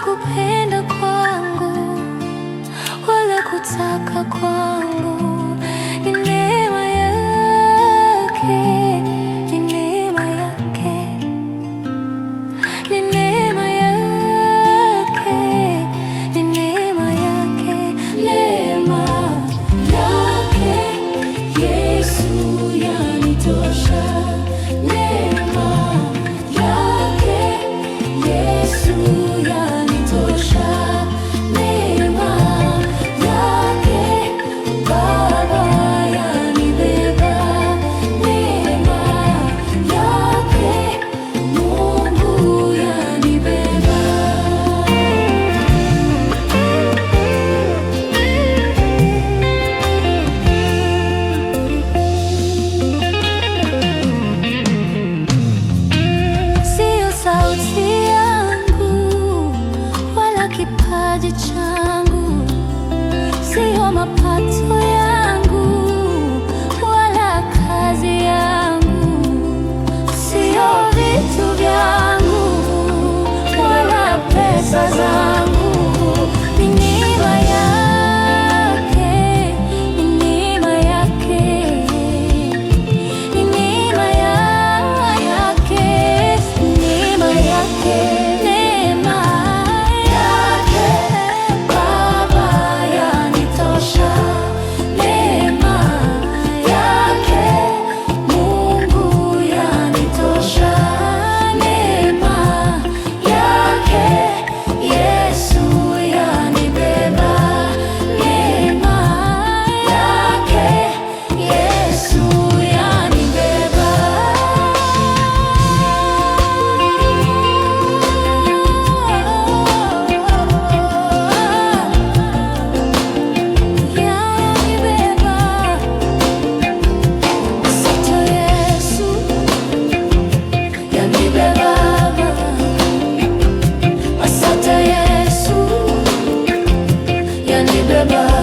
kupenda kwangu wala kutaka kwangu, ni neema yake, ni neema yake, ni neema yake, ni neema yake, neema yake Yesu yanitosha, neema yake Yesu yanitosha, neema yake Baba yanibeba, neema yake Mungu yanibeba. Sio sauti yangu wala kipaji changu, sio mapato yangu wala kazi yangu, sio vitu vyangu wala pesa zangu, ni neema yake, ni neema yake, ni neema yake, neema yake, neema yake Baba yanitosha, neema yake Mungu yanitosha, neema yake Yesu yanibeba, neema yake Yesu yanibeba. Asante Yesu yanibeba.